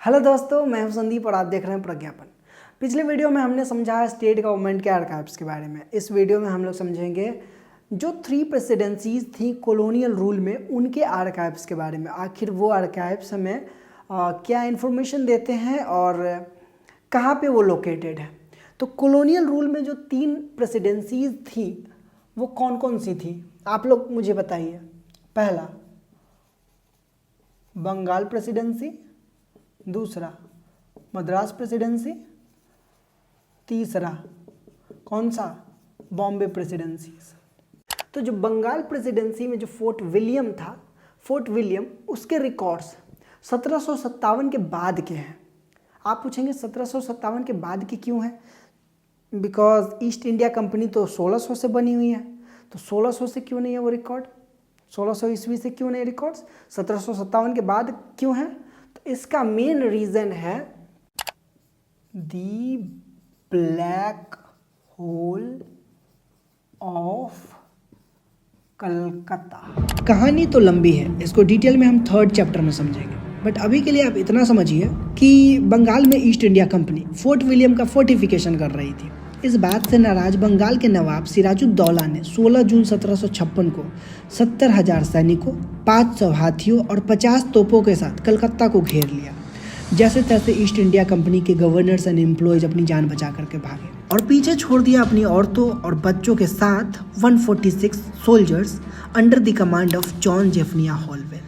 Hello दोस्तों, मैं हूं संदीप और आप देख रहे हैं प्रज्ञापन। पिछले वीडियो में हमने समझा स्टेट गवर्नमेंट के आर्काइव्स के बारे में। इस वीडियो में हम लोग समझेंगे जो 3 प्रेसिडेंसीज थी कॉलोनियल रूल में, उनके आर्काइव्स के बारे में। आखिर वो आर्काइव्स हमें क्या इन्फॉर्मेशन देते हैं और कहाँ पे वो लोकेटेड है। तो कॉलोनियल रूल में जो 3 प्रेसिडेंसीज थी वो कौन कौन सी थी, आप लोग मुझे बताइए। पहला बंगाल प्रेसिडेंसी, दूसरा मद्रास प्रेसिडेंसी, तीसरा कौन सा, बॉम्बे प्रेसिडेंसी। तो जो बंगाल प्रेसिडेंसी में जो फोर्ट विलियम था, फोर्ट विलियम उसके रिकॉर्ड्स 1757 के बाद के हैं। आप पूछेंगे 1757 के बाद के क्यों हैं? बिकॉज ईस्ट इंडिया कंपनी तो 1600 से बनी हुई है, तो 1600 से क्यों नहीं है वो रिकॉर्ड, 1600 ईस्वी से क्यों नहीं रिकॉर्ड्स, 1757 के बाद क्यों है? तो इसका मेन रीजन है दी ब्लैक होल ऑफ कलकत्ता। कहानी तो लंबी है, इसको डिटेल में हम 3rd चैप्टर में समझेंगे, बट अभी के लिए आप इतना समझिए कि बंगाल में east India company fort William का फोर्टिफिकेशन कर रही थी। इस बात से नाराज बंगाल के नवाब सिराजुद्दौला ने 16 जून 1756 को 70,000 सैनिकों, 500 हाथियों और 50 तोपों के साथ कलकत्ता को घेर लिया। जैसे तैसे ईस्ट इंडिया कंपनी के गवर्नर्स एंड एम्प्लॉयज अपनी जान बचा करके भागे और पीछे छोड़ दिया अपनी औरतों और बच्चों के साथ 146 soldiers under the command of John Zephaniah Holwell.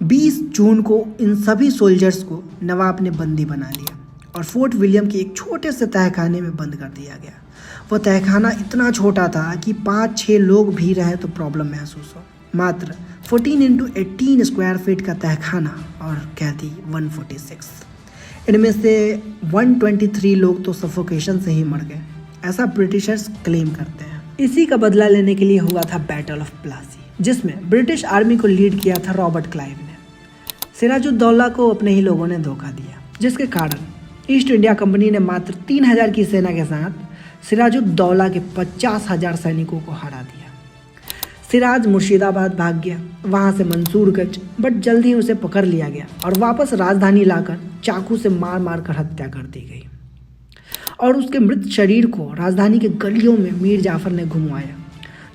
20 जून को इन सभी सोल्जर्स को नवाब ने बंदी बना लिया और फोर्ट विलियम के एक छोटे से तहखाने में बंद कर दिया गया। वो तहखाना इतना छोटा था कि 5-6 लोग भी रहे तो प्रॉब्लम महसूस हो। मात्र 14 × 18 स्क्वायर फीट का तहखाना और कैदी 146। इनमें से 123 लोग तो सफोकेशन से ही मर गए, ऐसा ब्रिटिशर्स क्लेम करते हैं। इसी का बदला लेने के लिए हुआ था बैटल ऑफ प्लासी, जिसमें ब्रिटिश आर्मी को लीड किया था रॉबर्ट क्लाइव ने। सिराजुद्दौला को अपने ही लोगों ने धोखा दिया, जिसके कारण ईस्ट इंडिया कंपनी ने मात्र 3000 की सेना के साथ सिराजुद्दौला के 50,000 सैनिकों को हरा दिया। सिराज मुर्शिदाबाद भाग गया, वहां से मंसूरगंज, बट जल्द ही उसे पकड़ लिया गया और वापस राजधानी लाकर चाकू से मार मार कर हत्या कर दी गई और उसके मृत शरीर को राजधानी के गलियों में मीर जाफर ने घुमवाया,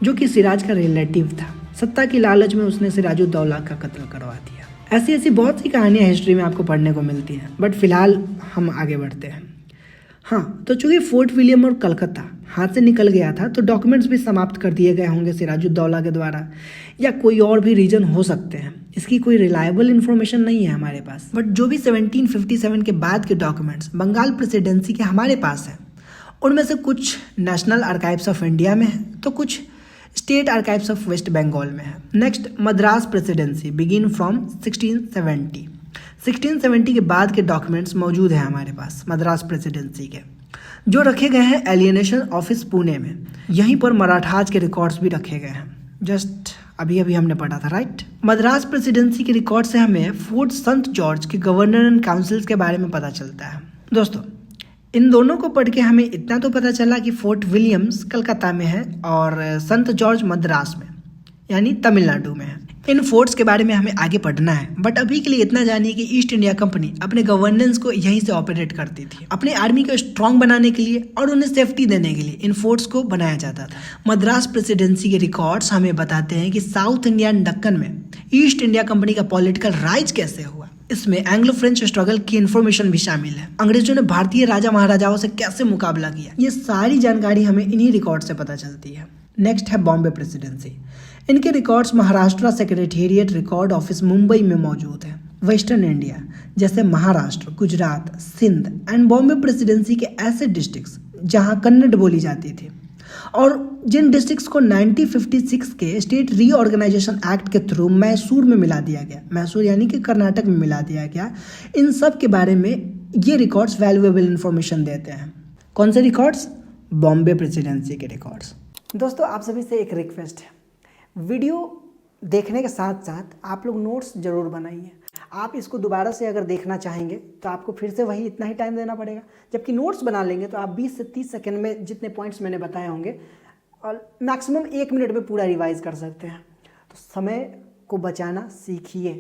जो कि सिराज का रिलेटिव था। सत्ता की लालच में उसने सिराजुद्दौला का कत्ल करवा दिया। ऐसी ऐसी बहुत सी कहानियां हिस्ट्री में आपको पढ़ने को मिलती हैं, बट फिलहाल हम आगे बढ़ते हैं। हाँ, तो चूंकि फोर्ट विलियम और कलकत्ता हाथ से निकल गया था, तो डॉक्यूमेंट्स भी समाप्त कर दिए गए होंगे सिराजुद्दौला के द्वारा, या कोई और भी रीजन हो सकते हैं। इसकी कोई रिलायबल इन्फॉर्मेशन नहीं है हमारे पास, बट जो भी 1757 के बाद के डॉक्यूमेंट्स बंगाल प्रेसिडेंसी के हमारे पास हैं, उनमें से कुछ नेशनल आर्काइव्स ऑफ इंडिया में है, तो कुछ state archives of West Bengal में है। Next, Madras presidency begin from 1670। 1670 के बाद के डॉक्यूमेंट्स मौजूद हैं हमारे पास मद्रास प्रेसिडेंसी के, जो रखे गए हैं एलियनेशन ऑफिस पुणे में। यहीं पर मराठाज के रिकॉर्ड्स भी रखे गए हैं, जस्ट अभी अभी हमने पढ़ा था, राइट। मद्रास प्रेसिडेंसी के रिकॉर्ड से हमें फोर्ट संत जॉर्ज के गवर्नर एंड काउंसिल्स के बारे में पता चलता है। दोस्तों, इन दोनों को पढ़ के हमें इतना तो पता चला कि फोर्ट विलियम्स कलकत्ता में है और संत जॉर्ज मद्रास में, यानी तमिलनाडु में है। इन फोर्ट्स के बारे में हमें आगे पढ़ना है, बट अभी के लिए इतना जानिए कि ईस्ट इंडिया कंपनी अपने गवर्नेंस को यहीं से ऑपरेट करती थी। अपने आर्मी को स्ट्रांग बनाने के लिए और उन्हें सेफ्टी देने के लिए इन फोर्ट्स को बनाया जाता था। मद्रास प्रेसिडेंसी के रिकॉर्ड्स हमें बताते हैं कि साउथ इंडियन दक्कन में ईस्ट इंडिया कंपनी का पॉलिटिकल राइज कैसे हुआ। इसमें एंग्लो फ्रेंच स्ट्रगल की इन्फॉर्मेशन भी शामिल है। अंग्रेजों ने भारतीय राजा महाराजाओं से कैसे मुकाबला किया, ये सारी जानकारी हमें इन्हीं रिकॉर्ड से पता चलती है। नेक्स्ट है बॉम्बे प्रेसिडेंसी। इनके records Maharashtra secretariat record office Mumbai में मौजूद है। वेस्टर्न इंडिया जैसे महाराष्ट्र, गुजरात, सिंध एंड बॉम्बे प्रेसिडेंसी के ऐसे डिस्ट्रिक्ट्स जहां कन्नड़ बोली जाती थी और जिन डिस्ट्रिक्ट्स को 1956 के स्टेट रीऑर्गेनाइजेशन एक्ट के थ्रू मैसूर में मिला दिया गया, मैसूर यानी कि कर्नाटक में मिला दिया गया, इन सब के बारे में ये रिकॉर्ड्स वैल्यूएबल इंफॉर्मेशन देते हैं। कौन से रिकॉर्ड्स? बॉम्बे प्रेसिडेंसी के रिकॉर्ड्स। दोस्तों, आप सभी से एक रिक्वेस्ट है, वीडियो देखने के साथ साथ आप लोग नोट्स जरूर बनाइए। आप इसको दोबारा से अगर देखना चाहेंगे तो आपको फिर से वही इतना ही टाइम देना पड़ेगा, जबकि नोट्स बना लेंगे तो आप 20 से 30 सेकंड में जितने पॉइंट्स मैंने बताए होंगे और मैक्सिमम 1 मिनट में पूरा रिवाइज कर सकते हैं। तो समय को बचाना सीखिए,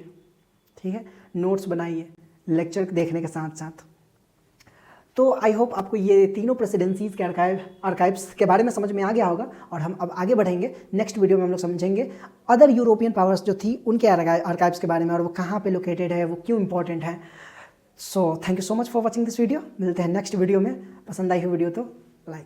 ठीक है। नोट्स बनाइए, लेक्चर देखने के साथ साथ। तो आई होप आपको ये तीनों प्रेसिडेंसीज के आर्काइव्स के बारे में समझ में आ गया होगा, और हम अब आगे बढ़ेंगे। नेक्स्ट वीडियो में हम लोग समझेंगे अदर यूरोपियन पावर्स जो थी उनके आर्काइव्स के बारे में, और वो कहाँ पे लोकेटेड है, वो क्यों इंपॉर्टेंट है। So thank you so much for watching this video. मिलते हैं नेक्स्ट वीडियो में। पसंद आई हो वीडियो तो लाइक।